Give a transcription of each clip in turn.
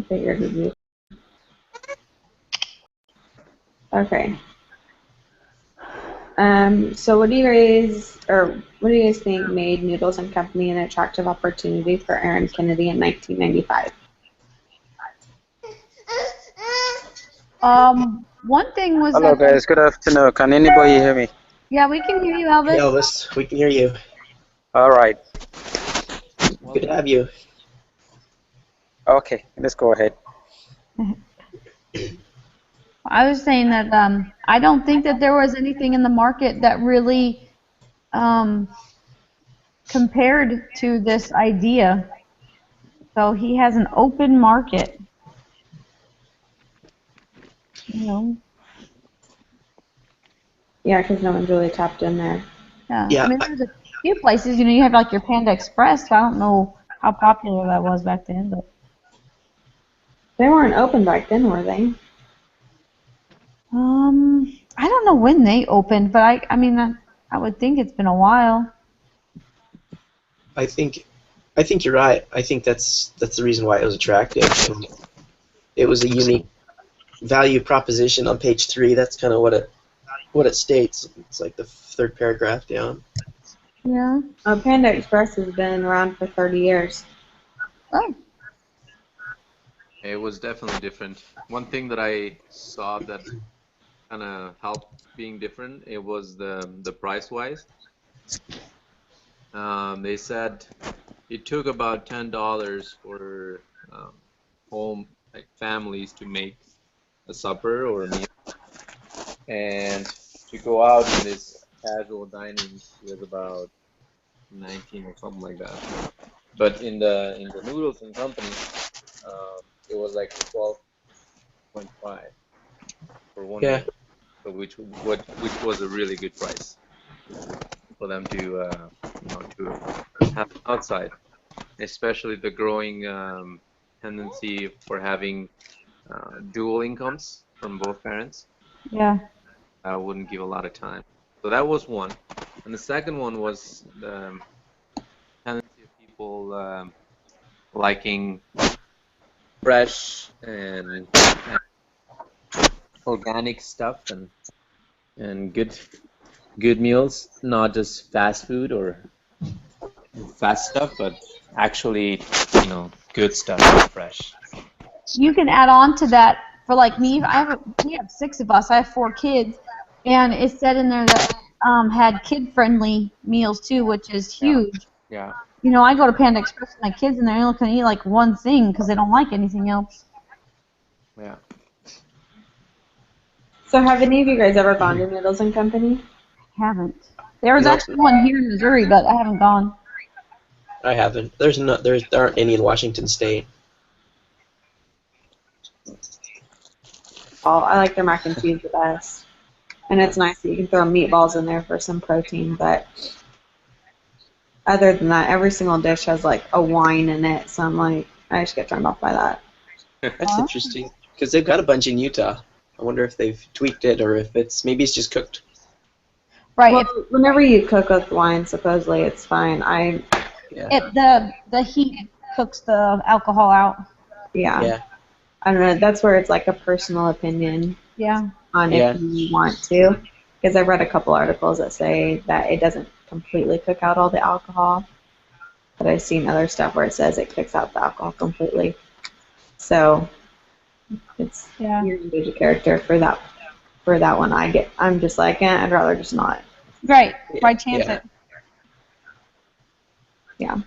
I figured it'd be. Okay. So what do you guys think made Noodles and Company an attractive opportunity for Aaron Kennedy in 1995? One thing was Hello that guys, good afternoon. Can anybody hear me? yeah, we can hear you, Hey Elvis. Elvis, we can hear you. Alright. Good to have you. Okay, let's go ahead. I was saying that I don't think that there was anything in the market that really compared to this idea. So he has an open market. You know. Yeah, because no one's really tapped in there. Yeah. I mean, there's a few places. You know, you have like your Panda Express. So I don't know how popular that was back then, but They weren't open back then, were they? I don't know when they opened, but I mean, I would think it's been a while. I think you're right. I think that's the reason why it was attractive. It was a unique value proposition on page 3. That's kind of what it states. It's like the third paragraph down. Yeah. Panda Express has been around for 30 years. Oh. It was definitely different. One thing that I saw that kind of helped being different, it was the price wise. They said it took about $10 for home like families to make a supper or a meal, and to go out in this casual dining was about 19 or something like that. But in the Noodles and Company, it was like 12.5 for one Yeah. meal, so which was a really good price for them to to have outside, especially the growing tendency for having dual incomes from both parents. Yeah. I wouldn't give a lot of time. So that was one, and the second one was the tendency of people liking fresh and organic stuff and good meals, not just fast food or fast stuff, but actually, good stuff, fresh. You can add on to that for like me. We have 6 of us. I have 4 kids, and it said in there that had kid-friendly meals too, which is huge. Yeah. You know, I go to Panda Express with my kids, and they're only going to eat like one thing because they don't like anything else. Yeah. So have any of you guys ever gone to Noodles and Company? Haven't. There was No. actually one here in Missouri, but I haven't gone. I haven't. There aren't any in Washington State. I like their mac and cheese the best. And it's nice that you can throw meatballs in there for some protein, but other than that, every single dish has like a wine in it, so I'm like, I just get turned off by that. That's interesting because they've got a bunch in Utah. I wonder if they've tweaked it or if maybe it's just cooked. Right. Well, whenever you cook with wine, supposedly it's fine. The heat cooks the alcohol out. Yeah. I don't know. That's where it's like a personal opinion. Yeah. On if you want to, because I've read a couple articles that say that it doesn't completely cook out all the alcohol, but I've seen other stuff where it says it cooks out the alcohol completely. So it's your individual character for that one. I'm just like, I'd rather just not. Right. Why chance it? Yeah.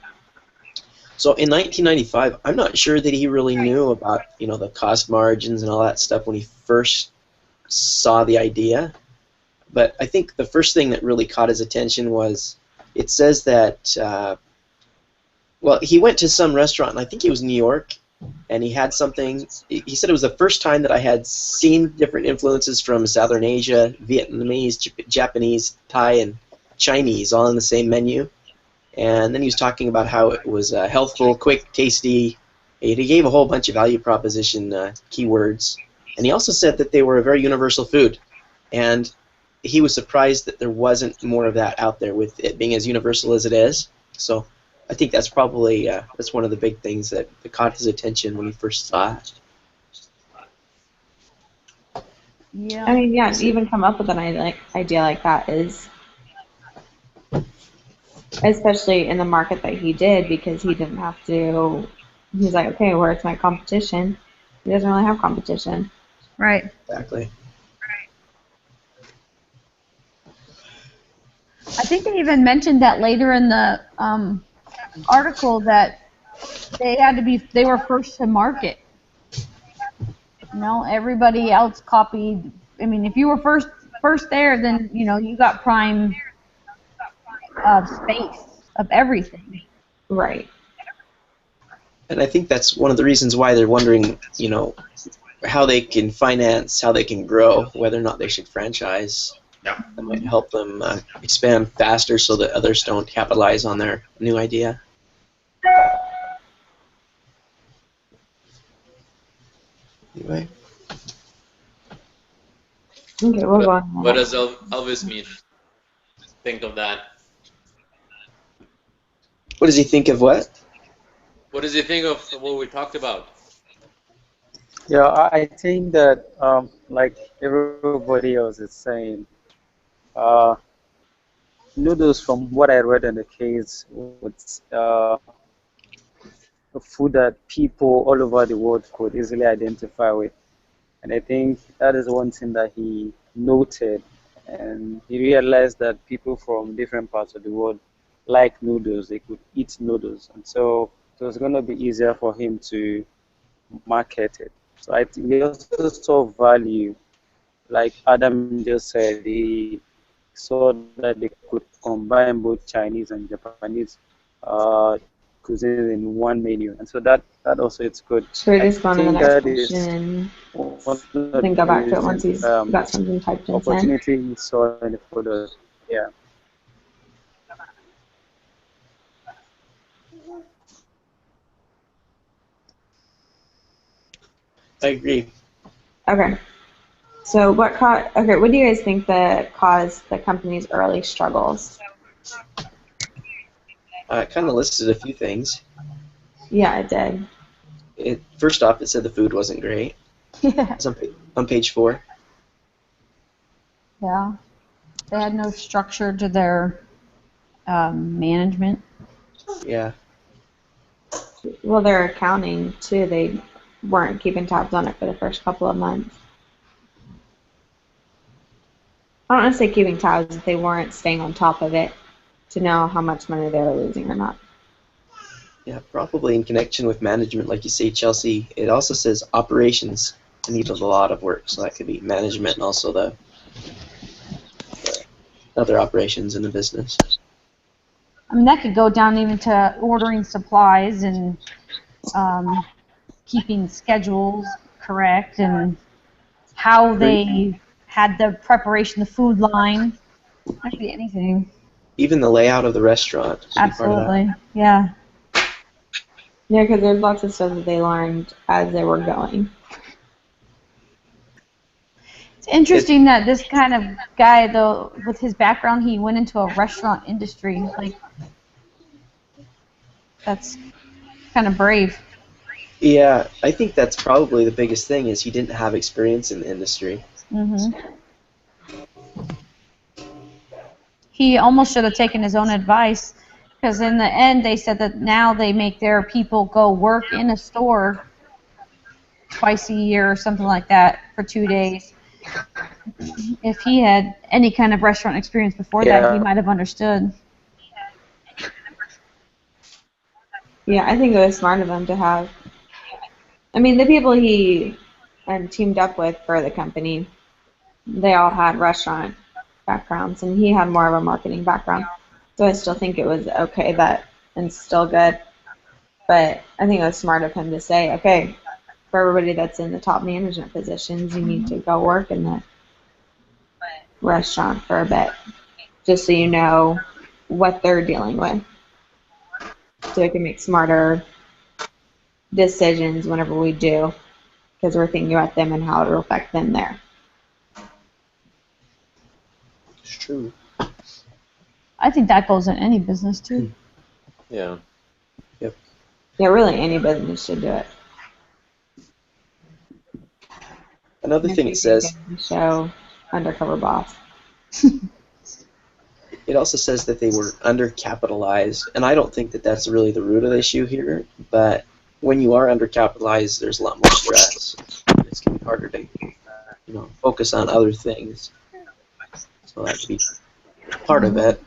So in 1995, I'm not sure that he really knew about the cost margins and all that stuff when he first saw the idea. But I think the first thing that really caught his attention was it says that he went to some restaurant, and I think it was New York, and he had something. He said it was the first time that I had seen different influences from Southern Asia, Vietnamese, Japanese, Thai, and Chinese all in the same menu. And then he was talking about how it was healthful, quick, tasty. He gave a whole bunch of value proposition keywords. And he also said that they were a very universal food. And he was surprised that there wasn't more of that out there with it being as universal as it is. So I think that's probably that's one of the big things that caught his attention when he first saw it. Yeah. I mean, yeah, to even come up with an idea like that is, especially in the market that he did, because he didn't have to. He's like, okay, where's my competition? He doesn't really have competition. Right. Exactly. I think they even mentioned that later in the article that they were first to market. You know, everybody else copied. I mean, if you were first there, then you got prime space of everything. Right. And I think that's one of the reasons why they're wondering, how they can finance, how they can grow, whether or not they should franchise. Yeah. That might help them expand faster so that others don't capitalize on their new idea. Anyway. Okay, we'll go on. What does Elvis mean? Think of that. What does he think of what? What does he think of what we talked about? Yeah, I think that like everybody else is saying, uh, noodles from what I read in the case was a food that people all over the world could easily identify with. And I think that is one thing that he noted. And he realized that people from different parts of the world like noodles, they could eat noodles. And so it was going to be easier for him to market it. So I think he also saw value, like Adam just said, he saw that they could combine both Chinese and Japanese cuisines in one menu, and so that also it's good. Should we I just go on to the think next that is question one of and the then go back to it once reasons, he's got something typed in? opportunity he saw in the photos. Yeah. I agree. Okay. So what what do you guys think that caused the company's early struggles? It kind of listed a few things. Yeah, it did. First off, it said the food wasn't great. Yeah. It's on page 4. Yeah. They had no structure to their management. Yeah. Well, their accounting too, they weren't keeping tabs on it for the first couple of months. I don't want to say keeping tabs, if they weren't staying on top of it to know how much money they were losing or not. Yeah, probably in connection with management, like you say, Chelsea. It also says operations needed a lot of work, so that could be management and also the other operations in the business. I mean, that could go down even to ordering supplies and keeping schedules correct and how they had the preparation, the food line. That could be anything. Even the layout of the restaurant could be part of that. Absolutely. Yeah. Yeah, because there's lots of stuff that they learned as they were going. It's interesting that this kind of guy, though, with his background, he went into a restaurant industry. Like, that's kind of brave. Yeah, I think that's probably the biggest thing is he didn't have experience in the industry. Mm-hmm. He almost should have taken his own advice, because in the end, they said that now they make their people go work in a store twice a year or something like that for 2 days. If he had any kind of restaurant experience before that, he might have understood. Yeah, I think it was smart of him to have. I mean, the people he teamed up with for the company, they all had restaurant backgrounds, and he had more of a marketing background. So I still think it was okay and still good. But I think it was smart of him to say, okay, for everybody that's in the top management positions, you need to go work in the restaurant for a bit, just so you know what they're dealing with, so we can make smarter decisions whenever we do, because we're thinking about them and how it'll affect them there. It's true. I think that goes in any business too. Yeah. Yeah, really, any business should do it. Another If thing you it think says, of the show Undercover Boss. it also says that they were undercapitalized, and I don't think that that's really the root of the issue here. But when you are undercapitalized, there's a lot more stress. It's going to be harder to, focus on other things. So that could be part of it.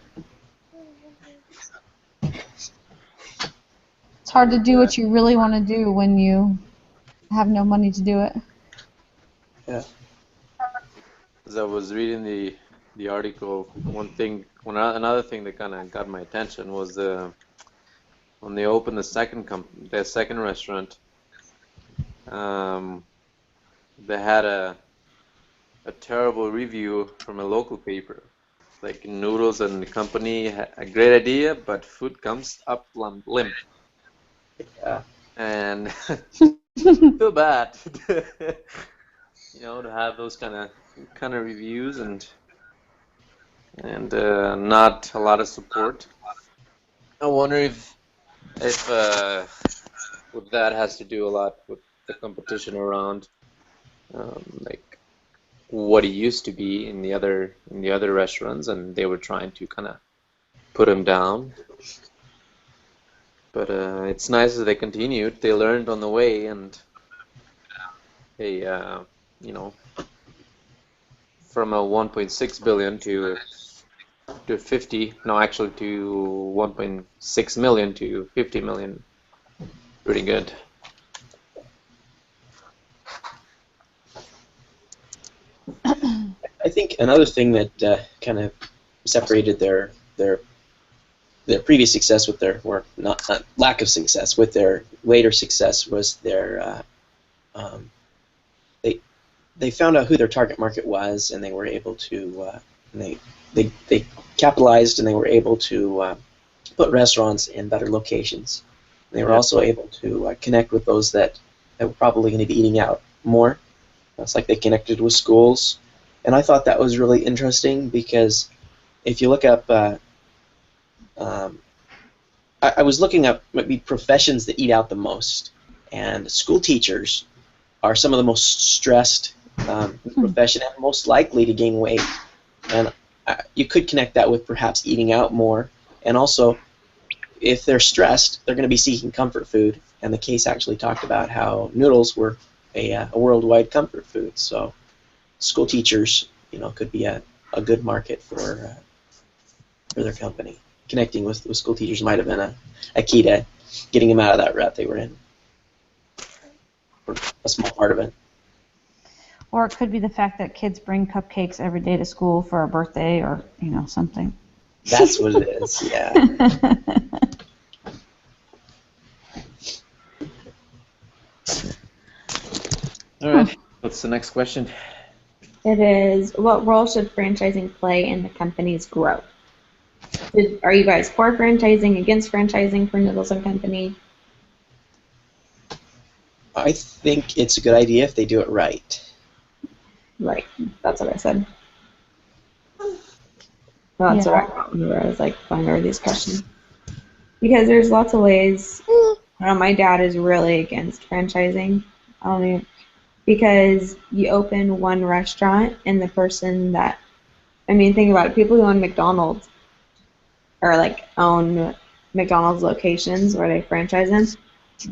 It's hard to do what you really want to do when you have no money to do it. Yeah. As I was reading the article, another thing that kind of got my attention was when they opened the second restaurant. They had a terrible review from a local paper. Like Noodles and Company, a great idea, but food comes up limp. Yeah. And feel bad, to have those kind of reviews and not a lot of support. I wonder if what that has to do a lot with the competition around, like what it used to be in the other restaurants, and they were trying to kind of put him down. But it's nice that they continued. They learned on the way, and they, from a 1.6 billion to 50, no, actually to 1.6 million to 50 million. Pretty good. I think another thing that kind of separated their previous success with their, or not lack of success, with their later success was um, they found out who their target market was, and they were able to they capitalized, and they were able to put restaurants in better locations. They were also able to connect with those that were probably going to be eating out more. It's like they connected with schools, and I thought that was really interesting because if you look up, um, I was looking up maybe professions that eat out the most, and school teachers are some of the most stressed profession and most likely to gain weight. And you could connect that with perhaps eating out more, and also if they're stressed, they're going to be seeking comfort food. And the case actually talked about how noodles were a worldwide comfort food. So school teachers, could be a good market for their company. Connecting with school teachers might have been a key to getting them out of that rut they were in, or a small part of it. Or it could be the fact that kids bring cupcakes every day to school for a birthday or, something. That's what it is, yeah. All right. What's the next question? It is, what role should franchising play in the company's growth? Are you guys for franchising, against franchising for Noodles and Company? I think it's a good idea if they do it right. Right, that's what I said. Well, that's what I thought when I was like going over these questions. Because there's lots of ways. My dad is really against franchising. Because you open one restaurant and the person that, think about it, people who own McDonald's or like own McDonald's locations where they franchise them,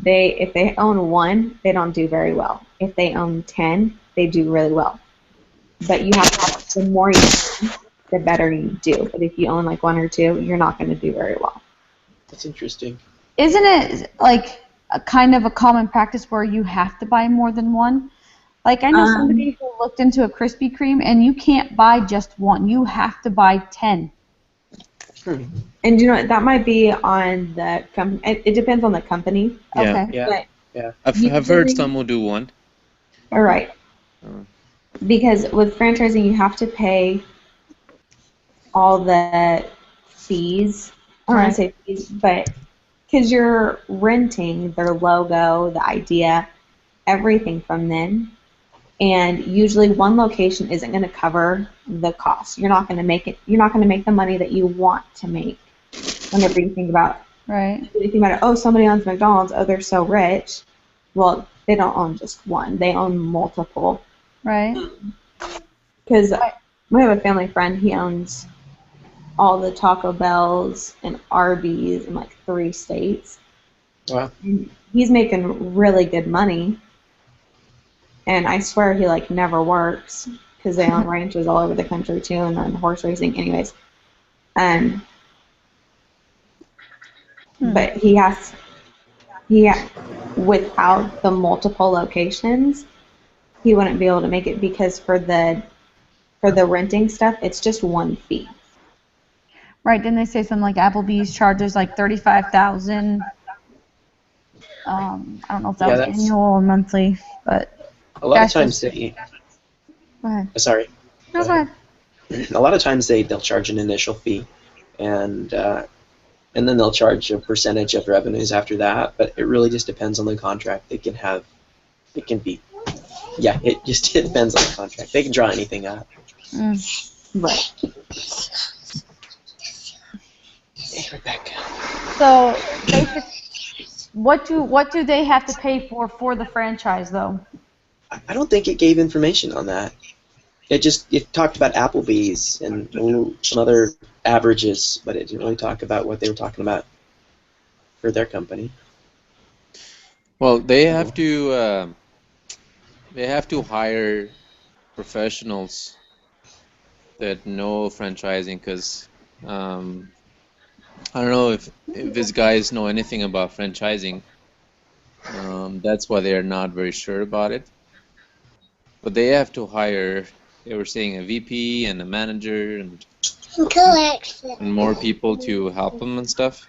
if they own one, they don't do very well. If they own 10, they do really well. But you have to have, the more you own, the better you do. But if you own like one or two, you're not going to do very well. That's interesting. Isn't it like a kind of a common practice where you have to buy more than one? Like I know somebody who looked into a Krispy Kreme, and you can't buy just one. You have to buy 10. And that might be on the company. It depends on the company. Yeah. Okay. Yeah. I've heard some will do one. All right. Because with franchising, you have to pay all the fees. I don't want to say fees, but because you're renting their logo, the idea, everything from them. And usually one location isn't going to cover the cost. You're not going to make the money that you want to make whenever you think about Right. If you think about it, oh, somebody owns McDonald's, oh, they're so rich. Well, they don't own just one, they own multiple. Right. Because we have a family friend, he owns all the Taco Bells and Arby's in like 3 states. Wow. And he's making really good money. And I swear he like never works because they own ranches all over the country too and then horse racing anyways. But without the multiple locations, he wouldn't be able to make it because for the renting stuff, it's just one fee. Right. Didn't they say something like Applebee's charges like 35,000? I don't know if that Yeah, was that's annual or monthly, but a lot of that's times just. they. Go ahead. Sorry. No, Go go ahead. ahead. A lot of times they'll charge an initial fee, and then they'll charge a percentage of revenues after that. But it really just depends on the contract. It can be, yeah, it just it depends on the contract. They can draw anything up. Right. Hey, Rebecca. So basically, what do they have to pay for the franchise though? I don't think it gave information on that. It talked about Applebee's and some other averages, but it didn't really talk about what they were talking about for their company. Well, they have to hire professionals that know franchising because I don't know if these guys know anything about franchising. That's why they are not very sure about it. But they have to hire, they were saying, a VP and a manager and more people to help them and stuff.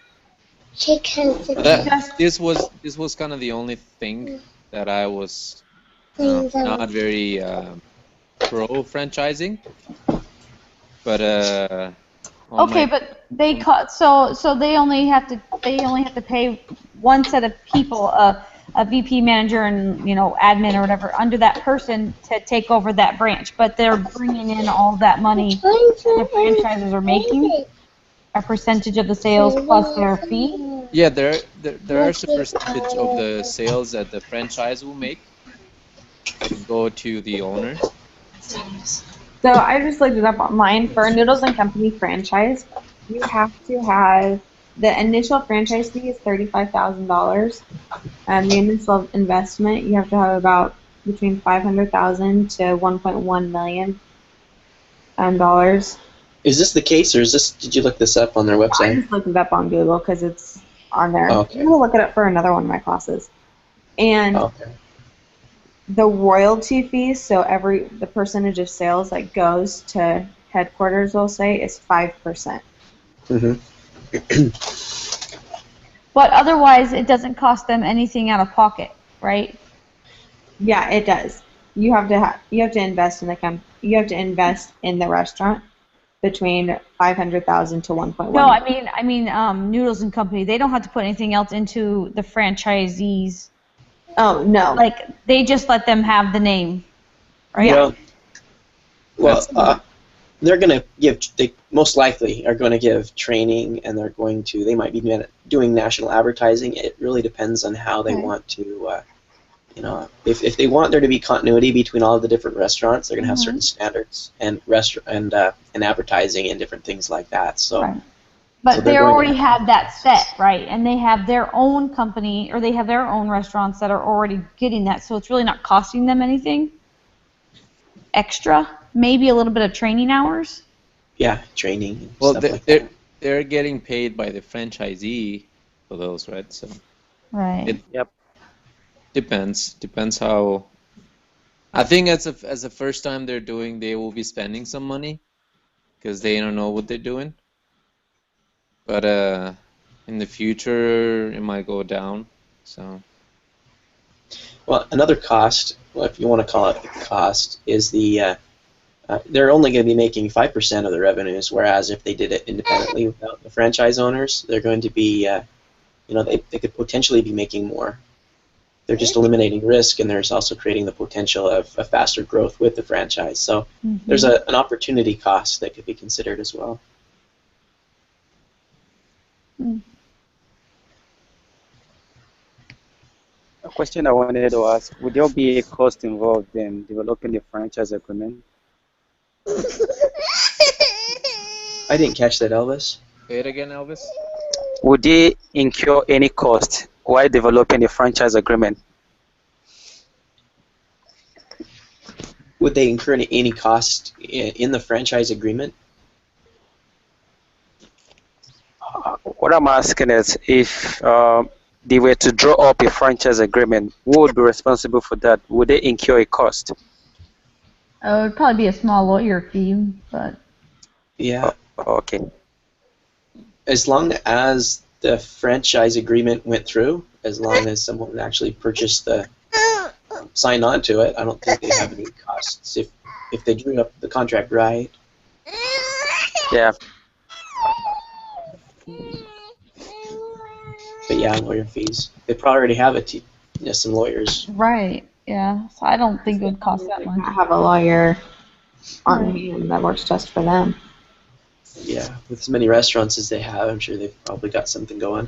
This was kind of the only thing that I was not very pro franchising, but Okay, but they so they only have to pay one set of people, a VP manager and admin or whatever under that person to take over that branch, but they're bringing in all that money the franchises are making, a percentage of the sales plus their fee. Yeah, there is a percentage of the sales that the franchise will make and go to the owner. So I just looked it up online. For a Noodles and Company franchise, you have to have the initial franchise fee is $35,000, and the initial investment you have to have about between 500,000 to 1.1 million dollars. Is this the case, or did you look this up on their I website? just looked it up on Google because it's on there. Oh, okay. I'm gonna look it up for another one of my classes. And Okay. the royalty fees, so the percentage of sales that goes to headquarters, we'll say, is 5%. But otherwise, it doesn't cost them anything out of pocket, right? Yeah, it does. You have to invest in you have to invest in the restaurant between 500,000 to 1.1. No, I mean, Noodles and Company. They don't have to put anything else into the franchisees. Oh no. Like they just let them have the name, right? Yeah. Well, they're going to they most likely are going to give training, and they might be doing national advertising. It really depends on how they want to, if they want there to be continuity between all of the different restaurants, they're going to have certain standards and advertising and different things like that. So. Right. But they already have that set, right? And they have their own company, or they have their own restaurants that are already getting that. So it's really not costing them anything extra. Maybe a little bit of training hours. Yeah, training. And well, stuff like that. They're getting paid by the franchisee for those, right? So. Right. Yep. Depends how. I think as the first time they will be spending some money because they don't know what they're doing. But in the future, it might go down. So. Well, another cost, if you want to call it a cost, is they're only going to be making 5% of the revenues, whereas if they did it independently without the franchise owners, they're going to be, they could potentially be making more. They're just eliminating risk, and there's also creating the potential of a faster growth with the franchise. So there's an opportunity cost that could be considered as well. A question I wanted to ask, would there be a cost involved in developing the franchise agreement? I didn't catch that, Elvis. Say it again, Elvis. Would they incur any cost while developing the franchise agreement? Would they incur any cost in the franchise agreement? What I'm asking is if they were to draw up a franchise agreement, who would be responsible for that? Would they incur a cost? It would probably be a small lawyer fee, but Yeah. Okay. As long as the franchise agreement went through, as long as someone actually purchased signed on to it, I don't think they have any costs if they drew up the contract right. Yeah. But yeah, lawyer fees. They probably already have some lawyers. right, yeah. So I don't think it would cost that much. I have a lawyer on Right. hand that works just for them. Yeah, with as many restaurants as they have, I'm sure they've probably got something going.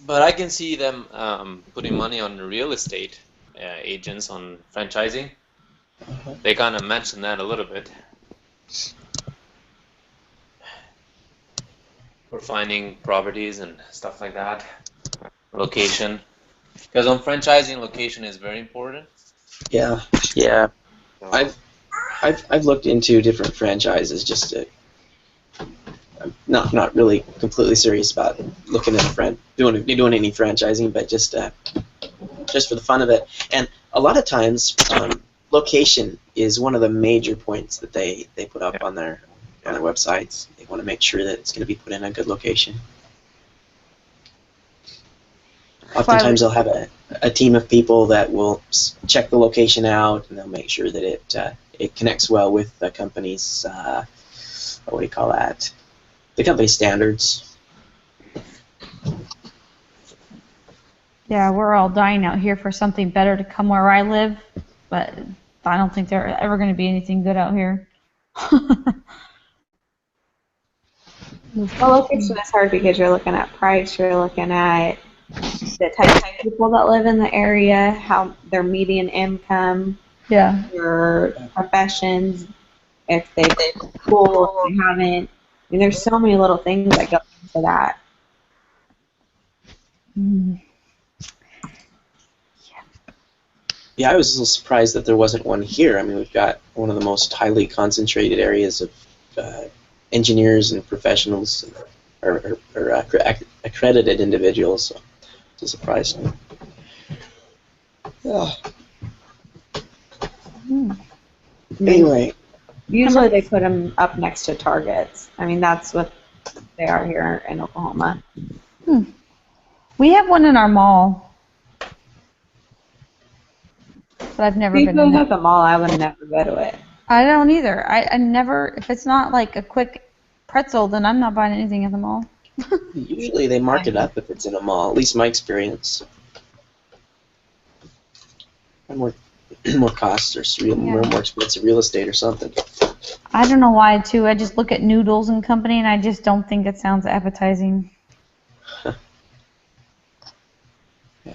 But I can see them putting money on the real estate agents on franchising. They kind of mentioned that a little bit. For finding properties and stuff like that. Location. Because on franchising, location is very important. Yeah, Yeah. So, I've looked into different franchises just to. I'm not really completely serious about looking at doing any franchising, but just for the fun of it. And a lot of times, location is one of the major points that they put up on their websites. They want to make sure that it's going to be put in a good location. Oftentimes they'll have a team of people that will check the location out, and they'll make sure that it connects well with the company's what do you call that? The company's standards. Yeah, we're all dying out here for something better to come where I live, but I don't think there's ever going to be anything good out here. The location is hard because you're looking at price, you're looking at the type of people that live in the area, how their median income, Yeah. their professions, if they go to school, if they haven't. I mean, there's so many little things that go into that. Mm. Yeah, I was a little surprised that there wasn't one here. I mean, we've got one of the most highly concentrated areas of engineers and professionals or accredited individuals. So it's a surprise to me. Oh. Anyway, Usually they put them up next to Targets. I mean, that's what they are here in Oklahoma. We have one in our mall, but I've never been in Usually it. at the mall, I would never go to it. I don't either. I never, if it's not like a quick pretzel, then I'm not buying anything at the mall. usually they mark it up if it's in a mall, at least my experience. More costs or more expensive real estate or something. I don't know why, too. I just look at Noodles and Company, and I just don't think it sounds appetizing. Yeah.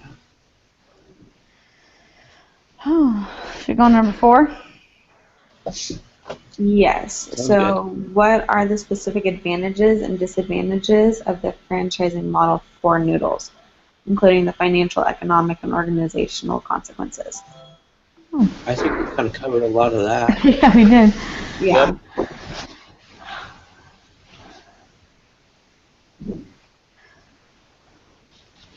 Should we go on number 4? Yes. Sounds So what are the specific advantages and disadvantages of the franchising model for Noodles, including the financial, economic, and organizational consequences? I think we kind of covered a lot of that. Yeah, we did. Yeah.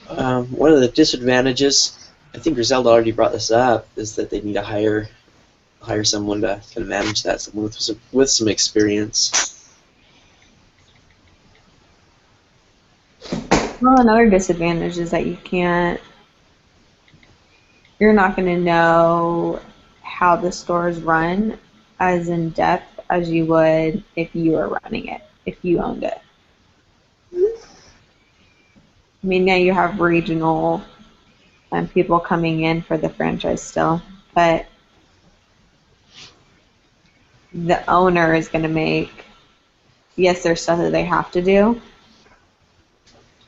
One of the disadvantages, I think Griselda already brought this up, is that they need to hire someone to kind of manage that, someone with some experience. Well, another disadvantage is that you're not going to know how the stores run as in depth as you would if you were running it, if you owned it. I mean, now you have regional people coming in for the franchise still, but the owner is going to yes, there's stuff that they have to do,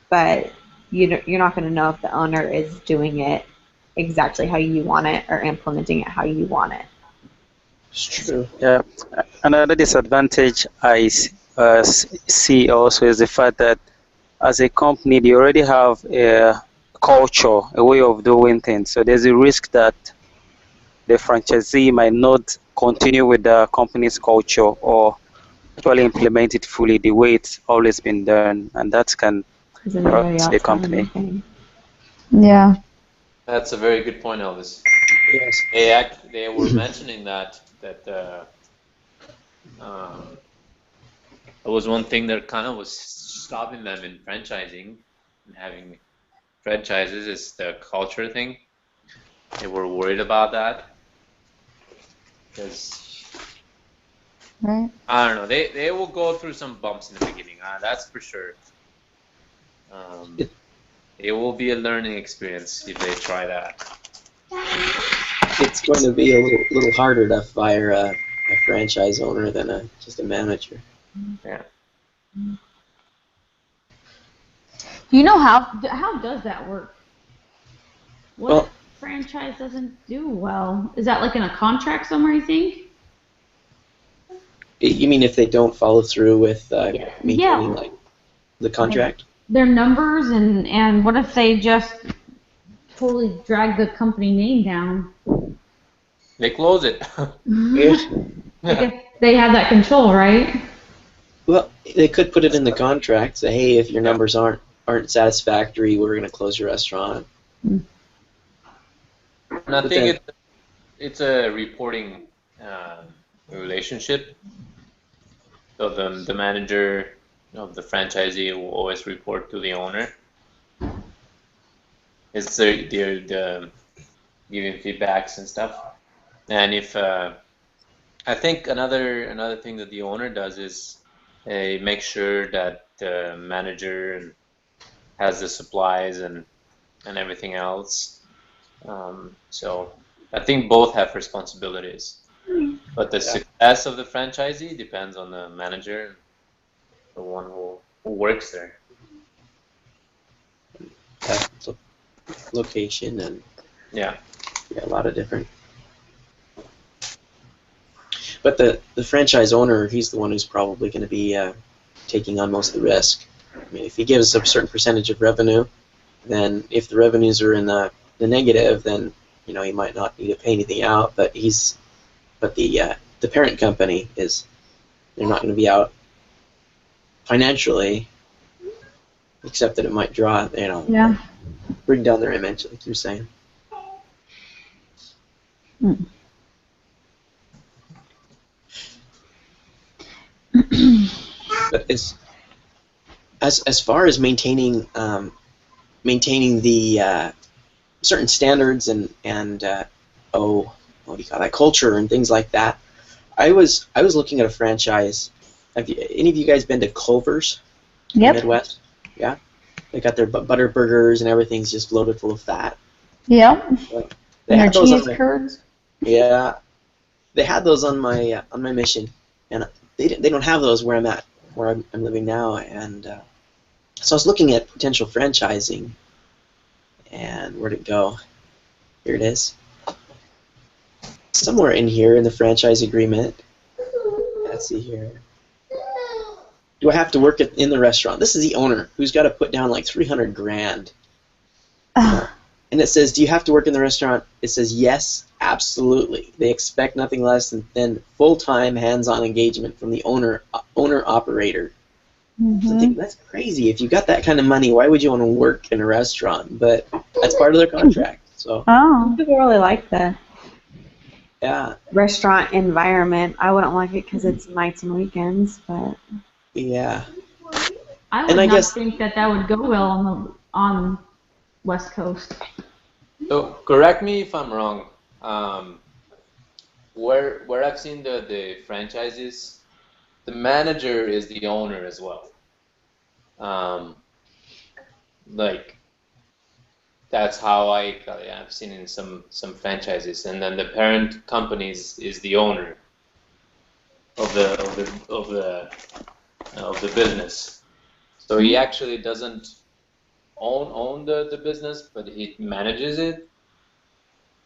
but you're not going to know if the owner is doing it exactly how you want it or implementing it how you want it. It's true. Yeah. Another disadvantage I see also is the fact that as a company, they already have a culture, a way of doing things. So there's a risk that the franchisee might not continue with the company's culture or actually implement it fully the way it's always been done, and that can Does hurt anybody the else have company. anything? Yeah. That's a very good point, Elvis. Yes. They were mentioning that um, it was one thing that kind of was stopping them in franchising and having franchises is the culture thing. They were worried about that because Right. I don't know. They will go through some bumps in the beginning. That's for sure. It will be a learning experience if they try that. It's going to be a little harder to fire a franchise owner than just a manager. Yeah. You know how does that work? What Well, if franchise doesn't do well? Is that like in a contract somewhere, you think? you mean if they don't follow through with maintaining Yeah. like the contract? Their numbers and what if they just totally drag the company name down? They close it. Yeah. I guess they have that control, right? Well, they could put it in the contract. Say, hey, if your Yeah. numbers aren't satisfactory, we're going to close your restaurant. And I But think then, it's a reporting relationship. So the manager of the franchisee will always report to the owner. It's they're giving feedbacks and stuff. And if I think another thing that the owner does is make sure that the manager has the supplies and everything else. So I think both have responsibilities. But the success of the franchisee depends on the manager, the one who works there. so location and Yeah. a lot of different. But the franchise owner, he's the one who's probably going to be taking on most of the risk. I mean, if he gives a certain percentage of revenue, then if the revenues are in the negative, then he might not need to pay anything out. But the parent company they're not going to be out financially, except that it might draw Yeah. bring down their image, like you're saying. But as far as maintaining the certain standards and what do you call that, culture and things like that, I was looking at a franchise. Have any of you guys been to Culver's in the Yep. Midwest? Yeah, they got their butter burgers and everything's just loaded full of fat. Yep. They And their had those cheese on my, curds. yeah, they had those on my mission, and they don't have those where I'm living now, and so I was looking at potential franchising, and where'd it go? Here it is. Somewhere in here in the franchise agreement. Let's see here. Do I have to work in the restaurant? This is the owner who's got to put down like 300 grand. And it says, do you have to work in the restaurant? It says, yes, absolutely. They expect nothing less than full-time hands-on engagement from the owner-operator. So I think that's crazy. If you got that kind of money, why would you want to work in a restaurant? But that's part of their contract. So Oh. People really like the yeah, restaurant environment. I wouldn't like it because it's nights and weekends, but yeah. I And would I not guess think that would go well on West Coast. So correct me if I'm wrong. Where I've seen the franchises, the manager is the owner as well. Like that's how I've seen in some franchises, and then the parent company is the owner of the business. So he actually doesn't own the business, but he manages it,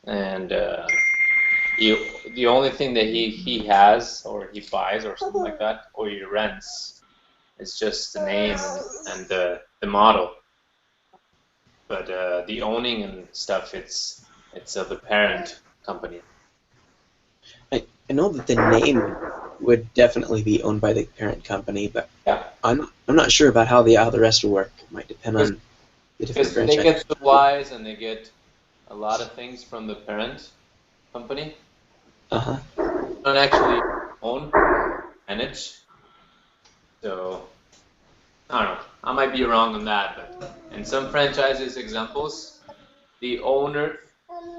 and the only thing that he has or he buys or something like that, or he rents, is just the name and the model. But the owning and stuff, it's of the parent company. I know that the name would definitely be owned by the parent company, but Yeah, I'm not sure about how the rest will work. It might depend on the different because they franchise. get supplies and they get a lot of things from the parent company. Uh-huh. They don't actually own, manage. So I don't know. I might be wrong on that, but in some franchises examples, the owner,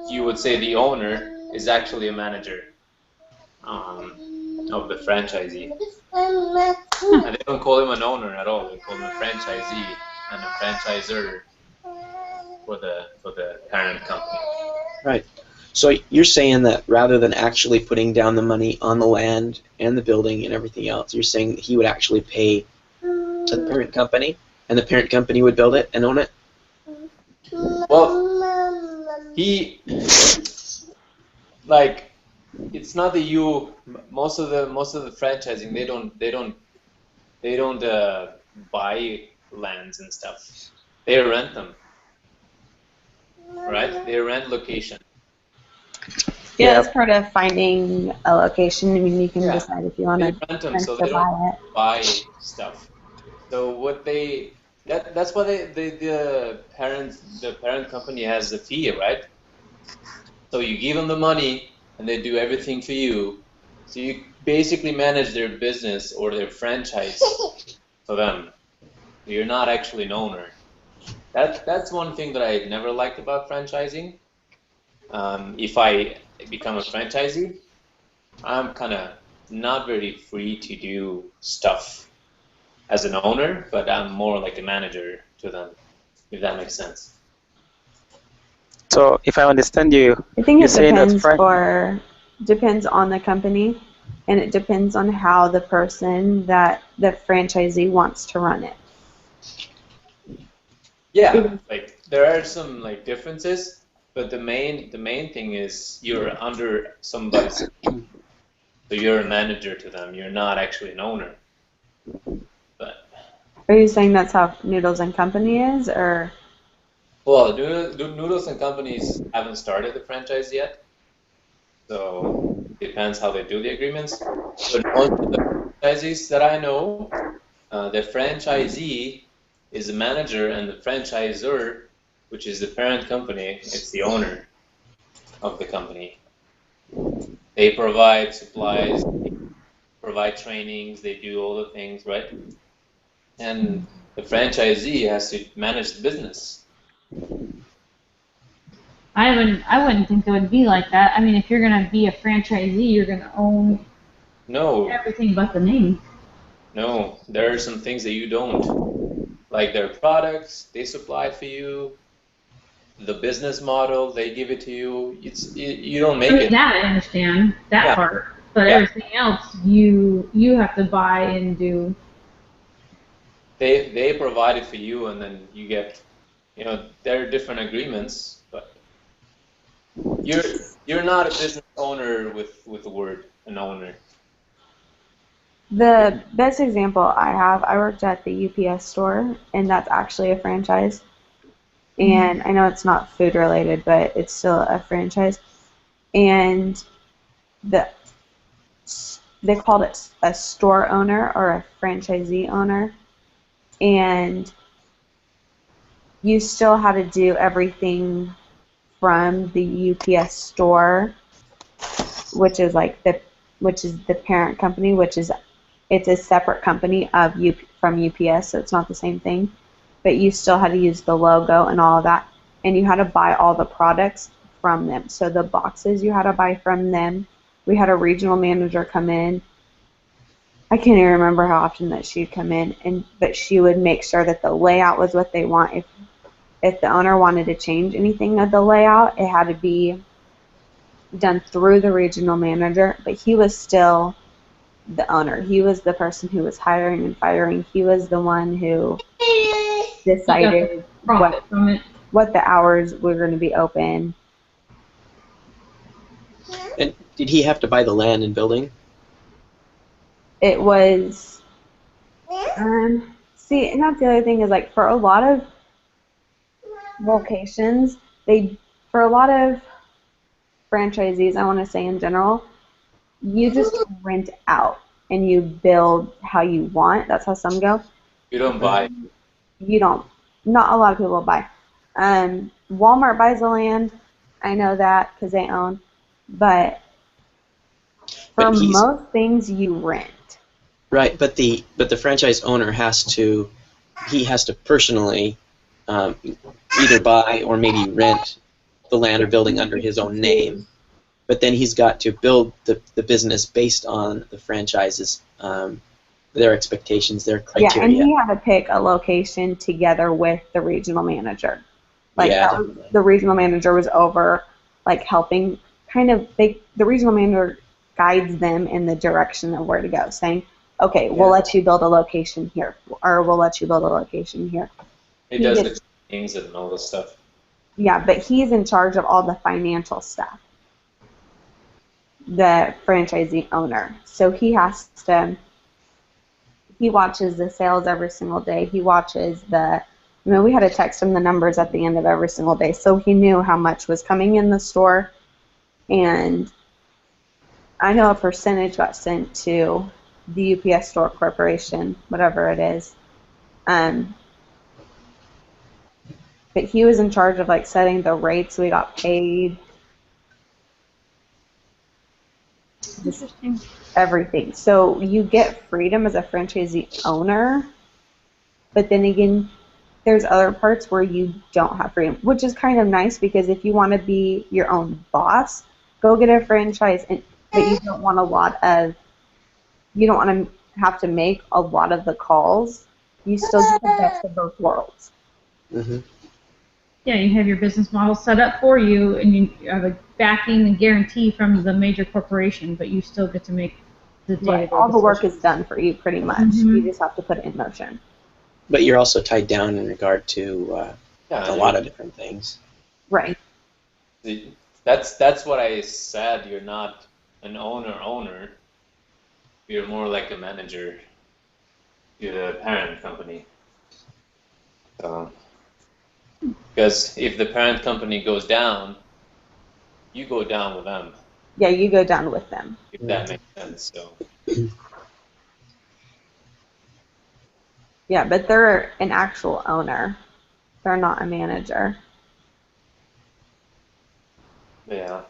you would say the owner is actually a manager of the franchisee. And they don't call him an owner at all. They call him a franchisee and a franchisor for the parent company. Right. So you're saying that rather than actually putting down the money on the land and the building and everything else, you're saying that he would actually pay to the parent company, and the parent company would build it and own it? Well, he like it's not that you most of the franchising they don't buy lands and stuff. They rent them, right? They rent location. Yeah, Yeah. that's part of finding a location. I mean, you can Yeah. decide if you want They to rent them, rent so or they don't buy it. buy stuff. So what that's why the parent company has the fee, right? So you give them the money and they do everything for you. So you basically manage their business or their franchise for them. You're not actually an owner. That's one thing that I never liked about franchising. If I become a franchisee, I'm kind of not very free to do stuff as an owner, but I'm more like a manager to them, if that makes sense. So if I understand you, I think you're it saying that depends on the company, and it depends on how the person that the franchisee wants to run it. Yeah, like there are some like differences, but the main thing is you're under somebody's, so you're a manager to them. You're not actually an owner. But Are you saying that's how Noodles and Company is, or? well, Noodles and Companies haven't started the franchise yet, so it depends how they do the agreements. But most of the franchisees that I know, the franchisee is the manager, and the franchisor, which is the parent company, it's the owner of the company. They provide supplies, provide trainings, they do all the things, right? And the franchisee has to manage the business. I wouldn't think it would be like that. I mean, if you're gonna be a franchisee, you're gonna own No, everything but the name. no, there are some things that you don't. Like their products, they supply for you. The business model, they give it to you. You don't I make mean, it. that I understand, that Yeah, part. But yeah. everything else, you have to buy and do. They provide it for you, and then you get, there are different agreements, but you're you're not a business owner with the word an owner. The best example I have, I worked at the UPS store, and that's actually a franchise. And I know it's not food related, but it's still a franchise. And the they called it a store owner or a franchisee owner, and you still had to do everything from the UPS store, which is the parent company, it's a separate company from UPS, so it's not the same thing. But you still had to use the logo and all of that, and you had to buy all the products from them. So the boxes you had to buy from them. We had a regional manager come in. I can't even remember how often that she'd come in, but she would make sure that the layout was what they want. If the owner wanted to change anything of the layout, it had to be done through the regional manager, but he was still the owner. He was the person who was hiring and firing. He was the one who He got decided profit from it. what the hours were going to be open. And did he have to buy the land and building? It was, see, and that's the other thing is like for a lot of locations, for a lot of franchisees, I want to say in general, you just rent out and you build how you want. That's how some go. You don't buy. You don't. Not a lot of people buy. Walmart buys the land. I know that because they own. But for But he's most things, you rent. right. But the franchise owner has to personally either buy or maybe rent the land or building under his own name. But then he's got to build the business based on the franchise's their expectations, their Yeah, and criteria. he had to pick a location together with the regional manager. Like Yeah, that was, the regional manager was over, like helping the regional manager guides them in the direction of where to go, saying, okay, we'll let you build a location here, or we'll let you build a location here. He does the trainings and all this stuff. Yeah, but he's in charge of all the financial stuff, the franchisee owner. So he watches the sales every single day. He watches we had to text him the numbers at the end of every single day, so he knew how much was coming in the store. And I know a percentage got sent to the UPS Store Corporation, whatever it is. But he was in charge of like setting the rates we got paid. Interesting. Everything. So you get freedom as a franchisee owner, but then again, there's other parts where you don't have freedom, which is kind of nice because if you want to be your own boss, go get a franchise, but you don't want to have to make a lot of the calls. You still get the best of both worlds. Mm-hmm. Yeah, you have your business model set up for you, and you have a backing and guarantee from the major corporation, but you still get to make the day-to-day All the work decisions. is done for you, pretty much. Mhm. You just have to put it in motion. But you're also tied down in regard to a lot of different things. Right. That's what I said. You're not an owner. You're more like a manager. You're the parent company. So, because if the parent company goes down, you go down with them. Yeah, you go down with them. If that makes sense. So. Yeah, but they're an actual owner. They're not a manager. Yeah.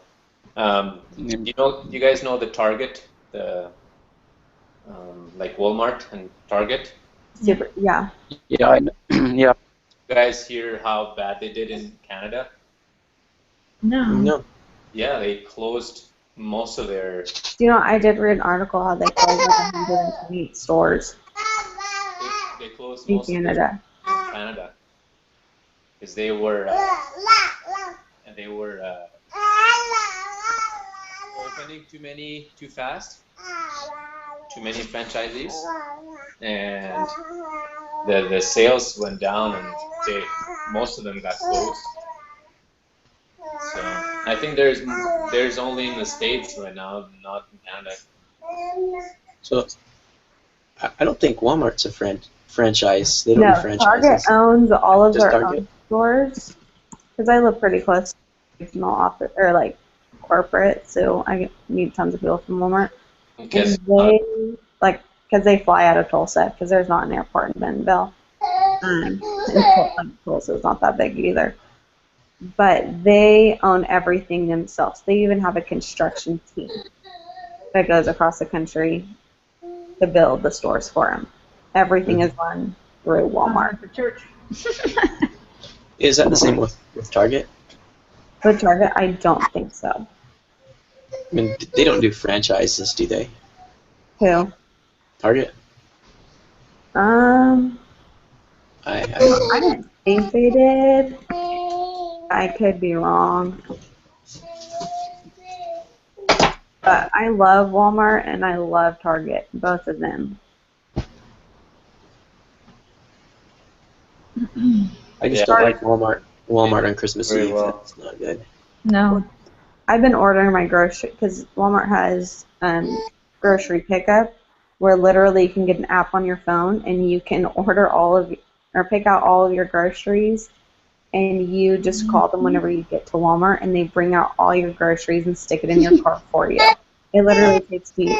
You guys know the Target, like Walmart and Target? Yeah. Yeah, I know. Yeah. You guys hear how bad they did in Canada? No. No. Yeah, they closed most of their. Do you know, I did read an article how they closed like 128 stores They closed in most of their Canada. in Canada because they were opening too fast, too many franchisees, and the sales went down, and most of them got closed. So I think there's only in the States right now, not in Canada. So I don't think Walmart's a franchise. They don't do No, franchises. Target owns all of Just their Target? own stores because I live pretty close to the regional office or like corporate, so I meet tons of people from Walmart. Because And because they fly out of Tulsa because there's not an airport in Bentonville. And Tulsa's not that big either. But they own everything themselves. They even have a construction team that goes across the country to build the stores for them. Everything is run through Walmart. For church. Is that the same with Target? With Target, I don't think so. I mean, they don't do franchises, do they? Who? Target? I I didn't think they did. I could be wrong. But I love Walmart and I love Target, both of them. I just Yeah. don't like Walmart on Christmas Very Eve. well. That's not good. No. I've been ordering my grocery because Walmart has grocery pickup, where literally you can get an app on your phone and you can order or pick out all of your groceries, and you just call them whenever you get to Walmart, and they bring out all your groceries and stick it in your car for you. It literally takes me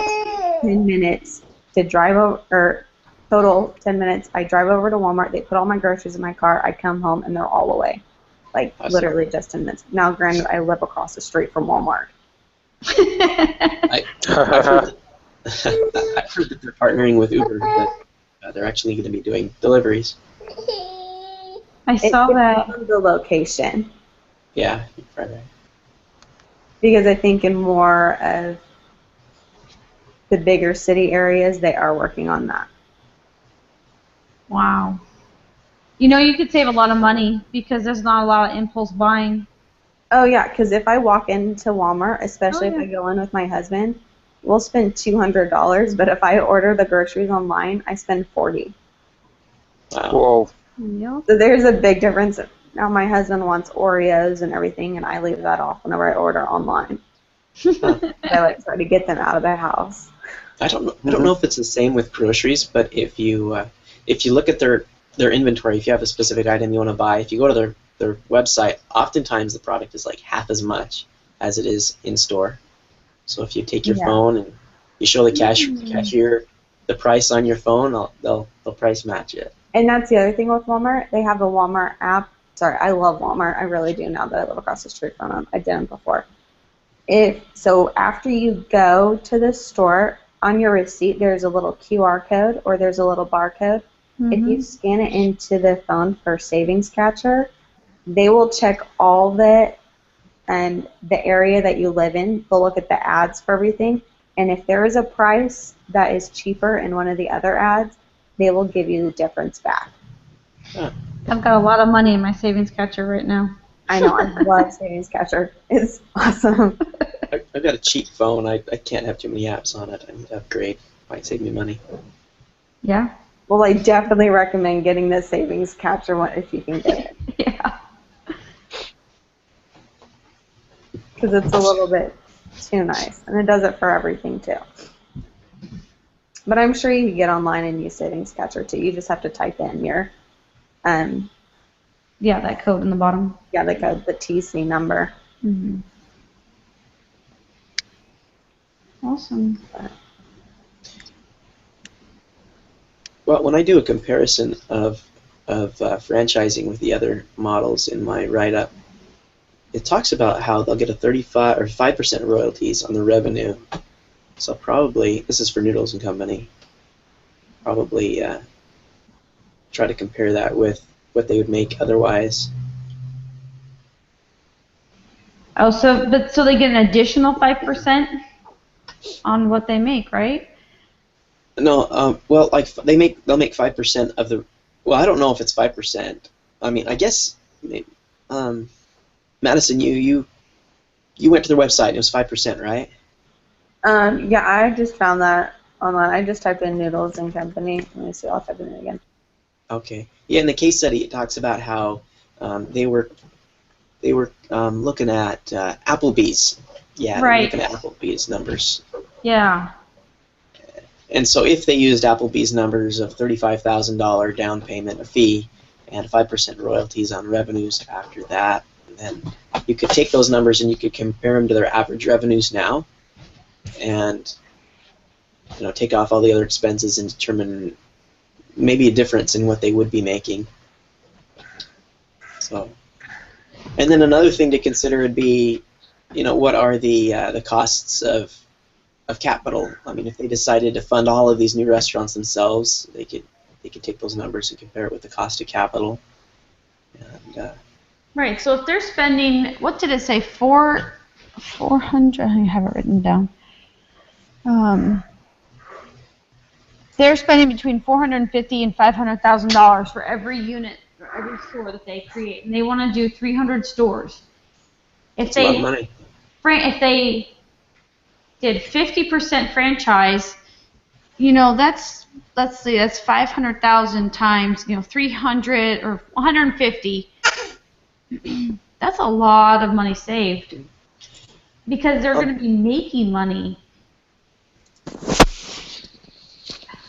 10 minutes to drive over, or total 10 minutes. I drive over to Walmart, they put all my groceries in my car, I come home, and they're all away. Like, Awesome. literally just 10 minutes. Now, granted, I live across the street from Walmart. I've heard I've heard that they're partnering with Uber, that they're actually going to be doing deliveries. I It saw that. depends on the location. Yeah, you're probably right. Because I think in more of the bigger city areas, they are working on that. Wow. You know, you could save a lot of money because there's not a lot of impulse buying. Oh, yeah, because if I walk into Walmart, especially Oh, if yeah. I go in with my husband, we'll spend $200, but if I order the groceries online, I spend $40. Wow. Whoa. Yep. So there's a big difference. Now my husband wants Oreos and everything, and I leave that off whenever I order online. I like try to get them out of the house. I don't know if it's the same with groceries, but if you look at their inventory, if you have a specific item you want to buy, if you go to their website, oftentimes the product is like half as much as it is in store. So if you take your phone and you show the cashier the price on your phone, they'll price match it. And that's the other thing with Walmart. They have a Walmart app. Sorry, I love Walmart. I really do now that I live across the street from them. I didn't before. So after you go to the store, on your receipt there's a little QR code or there's a little barcode. If you scan it into the phone for savings catcher, they will check all the area that you live in. They'll look at the ads for everything. And if there is a price that is cheaper in one of the other ads, they will give you the difference back. I've got a lot of money in my savings catcher right now. I know, I love savings catcher. It's awesome. I've got a cheap phone. I can't have too many apps on it. I need to upgrade. Might save me money. Yeah. Well, I definitely recommend getting the savings catcher one if you can get it. Yeah. Because it's a little bit too nice. And it does it for everything, too. But I'm sure you can get online and use savings catcher, too. You just have to type in your, Yeah, that code in the bottom. yeah, like the TC number. Mm-hmm. Awesome. Well, when I do a comparison of franchising with the other models in my write-up, it talks about how they'll get a 35 or 5% royalties on the revenue. So probably, this is for Noodles and Company, probably try to compare that with what they would make otherwise. Oh, so they get an additional 5% on what they make, right? No, well, like they'll make 5% of the. Well, I don't know if it's 5%. I mean, I guess, Madison, you went to their website and it was 5%, right? Yeah, I just found that online. I just typed in Noodles and Company. Let me see. I'll type it in again. Okay. Yeah, in the case study, it talks about how they were looking at Applebee's. Yeah, Right. They were looking at Applebee's numbers. Yeah. And so if they used Applebee's numbers of $35,000 down payment, a fee, and 5% royalties on revenues after that, then you could take those numbers and you could compare them to their average revenues now, and take off all the other expenses and determine maybe a difference in what they would be making. So, and then another thing to consider would be, what are the costs of capital? I mean, if they decided to fund all of these new restaurants themselves, they could take those numbers and compare it with the cost of capital. And, Right. So if they're spending, what did it say? 400. I have it written down. They're spending between $450,000 and $500,000 for every unit or every store that they create, and they want to do 300 stores. It's a lot of money. If they did 50% franchise, you know, let's see, that's 500,000 times, 300 or 150. That's a lot of money saved because they're going to be making money.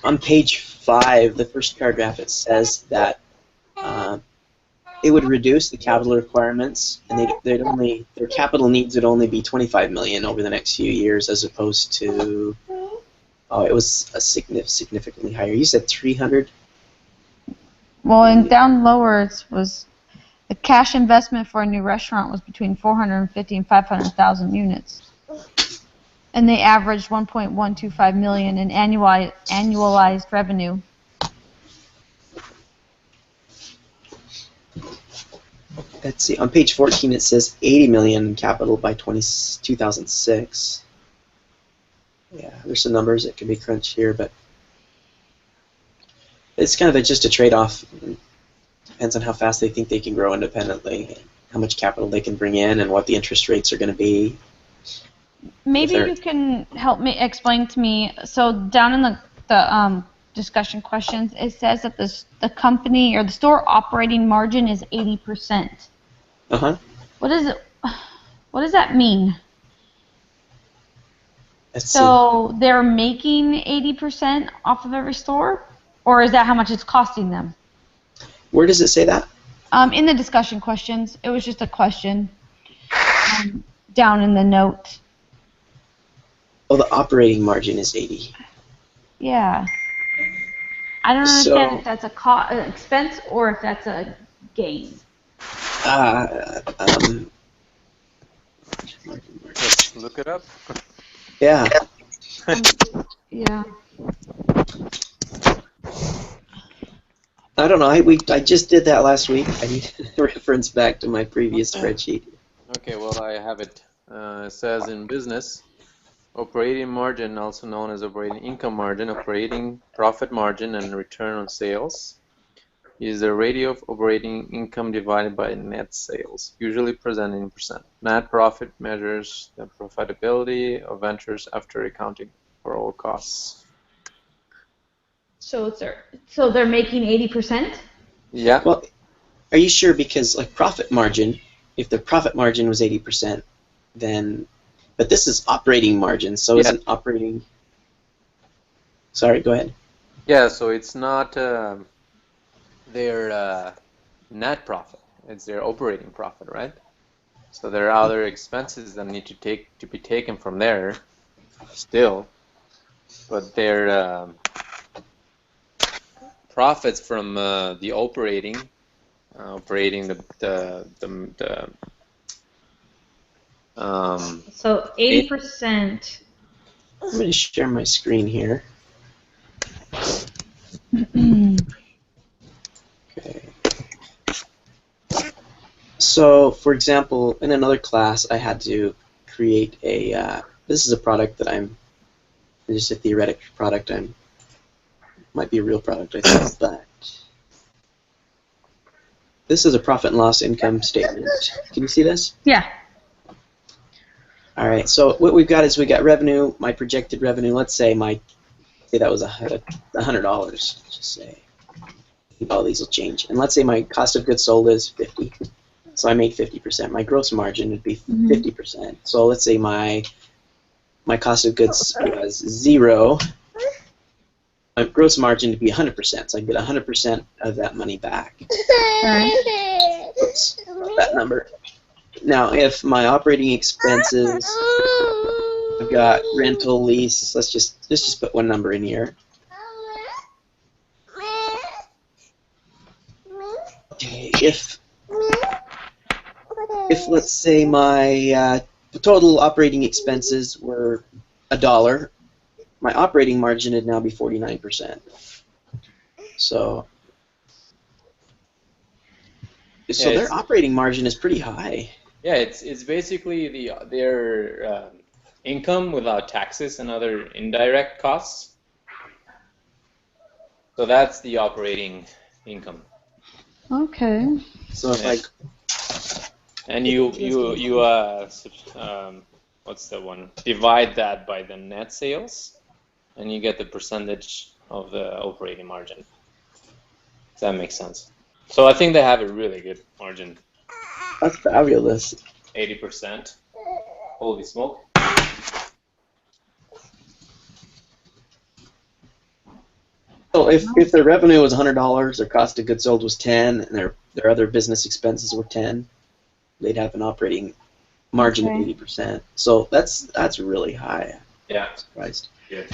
On page 5, the first paragraph, it says that it would reduce the capital requirements, and their capital needs would only be 25 million over the next few years, as opposed to it was a significantly higher. You said 300. Well, and down lower it was the cash investment for a new restaurant was between 450 and 500,000 units, and they averaged 1.125 million in annualized revenue. Let's see. On page 14, it says 80 million in capital by 2006. Yeah, there's some numbers that can be crunched here, but it's kind of just a trade-off. Depends on how fast they think they can grow independently, how much capital they can bring in, and what the interest rates are going to be. Maybe you can help me explain to me. So down in the discussion questions, it says that the company or the store operating margin is 80%. Uh-huh. What does that mean? Let's so they're making 80% off of every store, or is that how much it's costing them? Where does it say that? In the discussion questions, it was just a question down in the note. Oh, the operating margin is 80. Yeah. I don't understand if that's an expense or if that's a gain. Let's look it up. Yeah. Yeah. I don't know. I just did that last week. I need to reference back to my previous spreadsheet. Okay, well, I have it. It says in business, operating margin, also known as operating income margin, operating profit margin, and return on sales, is the ratio of operating income divided by net sales, usually presented in percent. Net profit measures the profitability of ventures after accounting for all costs. So they're making 80%? Yeah. Well, are you sure? Because like profit margin, if the profit margin was 80%, then, but this is operating margin, so isn't operating? Sorry, go ahead. Yeah, so it's not their net profit; it's their operating profit, right? So there are other expenses that need to be taken from there, still, but their profits from the operating so 80%. I'm going to share my screen here. Okay. So, for example, in another class, I had to create a. This is a product that just a theoretic product. Might be a real product, I think, but this is a profit and loss income statement. Can you see this? Yeah. All right. So what we've got is we got revenue. My projected revenue. Let's say that was $100. Just say. All these will change. And let's say my cost of goods sold is 50. So I made 50%. My gross margin would be 50%. So let's say my cost of goods was 0. My gross margin would be 100%. So I get 100% of that money back. Oops, that number. Now, if my operating expenses, I've got rental, lease. Let's just put one number in here. Okay, if let's say my total operating expenses were $1, my operating margin would now be 49%. So their operating margin is pretty high. Yeah, it's basically their income without taxes and other indirect costs. So that's the operating income. Okay. So if and you what's the one? Divide that by the net sales, and you get the percentage of the operating margin. If that makes sense. So I think they have a really good margin. That's fabulous. 80%. Holy smoke. So if their revenue was $100, their cost of goods sold was 10, and their other business expenses were 10, they'd have an operating margin of 80%. So that's really high. Yeah. I'm surprised. Yeah.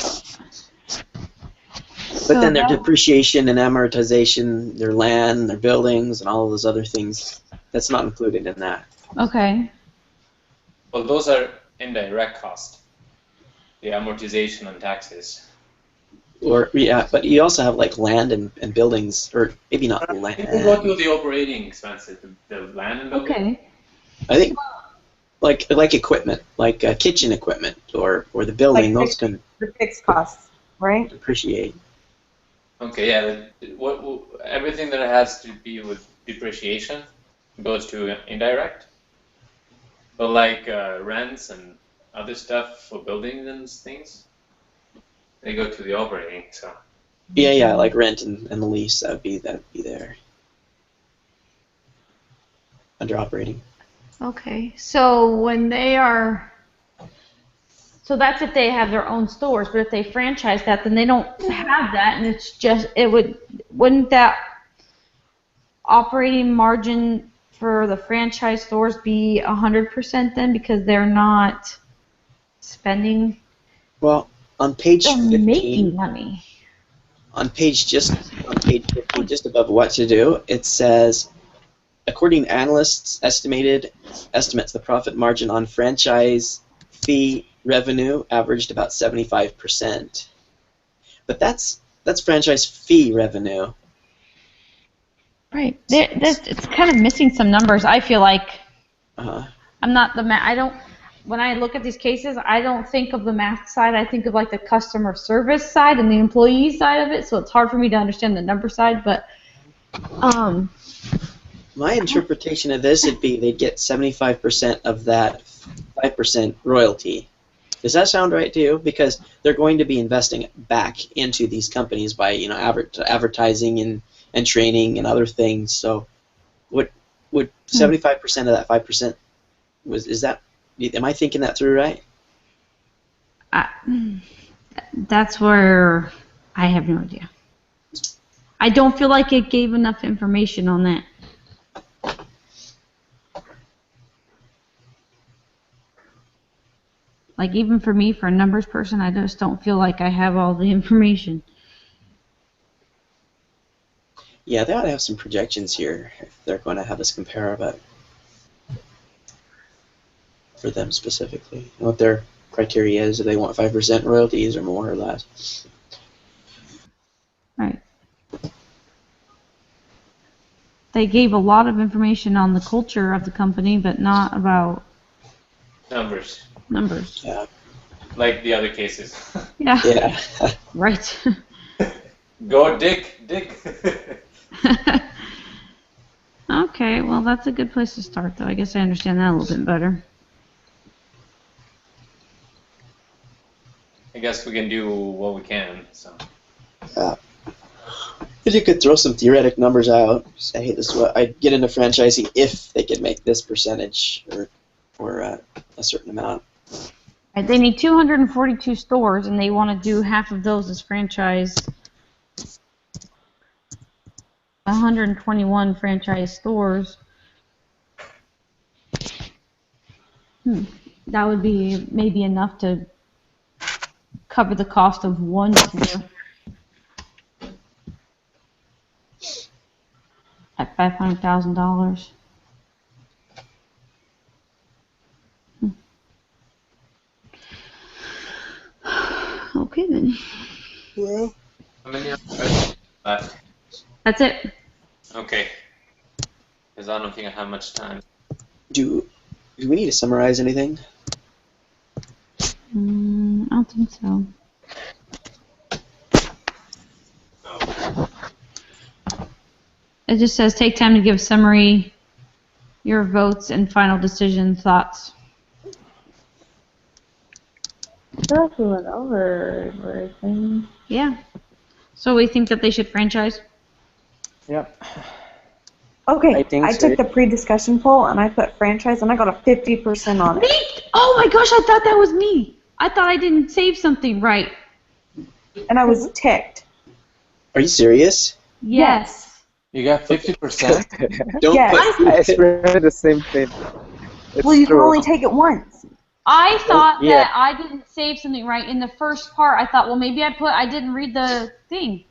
But then their depreciation and amortization, their land, their buildings, and all of those other things, that's not included in that. Okay. Well, those are indirect costs. The amortization and taxes. Or yeah, but you also have like land and buildings, or maybe not You land. can go to the operating expenses, the land and building. Okay. I think like equipment, like kitchen equipment, or the building, Like those can the fixed costs, right? depreciate. Okay, yeah. Everything that has to be with depreciation goes to indirect. But like rents and other stuff for buildings and things, they go to the operating. So Yeah, like rent and the lease, that'd be there under operating. Okay. So when they are, so that's if they have their own stores, but if they franchise that, then they don't have that, and it's just, wouldn't that operating margin for the franchise stores be 100% then, because they're not spending, Well, on page they're 15, making money. on page 15, just above what to do, it says, according to analysts, estimates the profit margin on franchise fee revenue averaged about 75%. But that's franchise fee revenue. Right. It's kind of missing some numbers. I feel like I'm not I don't. When I look at these cases, I don't think of the math side. I think of like the customer service side and the employee side of it. So it's hard for me to understand the number side. But my interpretation of this would be they'd get 75% of that 5% royalty. Does that sound right to you? Because they're going to be investing back into these companies by advertising and training and other things. So would 75% of that 5% am I thinking that through right? That's where I have no idea. I don't feel like it gave enough information on that. Like even for me, for a numbers person, I just don't feel like I have all the information. Yeah, they ought to have some projections here if they're going to have us compare, but for them specifically, what their criteria is, if they want 5% royalties or more or less. Right. They gave a lot of information on the culture of the company, but not about numbers. Yeah. Like the other cases. Yeah. Yeah. Right. Go Dick. Okay, well that's a good place to start though. I guess I understand that a little bit better. I guess we can do what we can. So. Yeah. If you could throw some theoretic numbers out, say, hey, this is what I'd get into franchising if they could make this percentage or a certain amount. Right, they need 242 stores, and they want to do half of those as franchise. 121 franchise stores. That would be maybe enough to cover the cost of one store at $500,000. Okay then. Well, How many are left? That's it. Okay. Because I don't think I have much time. do we need to summarize anything? I don't think so. It just says take time to give summary, your votes, and final decision thoughts. I feel like we went over everything. Yeah. So we think that they should franchise? Yep. Okay, I think so. took the pre-discussion poll and I put franchise and I got a 50% on it. Me? Oh my gosh, I thought that was me. I thought I didn't save something right. And I was ticked. Are you serious? Yes. You got 50%? Don't Yes. put. I experienced the same thing. It's Well, you can true. only take it once. I thought yeah. that I didn't save something right in the first part. I thought, well, maybe I didn't read the thing.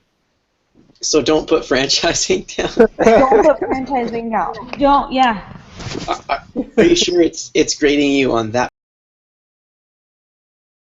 So don't put franchising down. Don't put franchising down. Don't, yeah. Are you sure it's grading you on that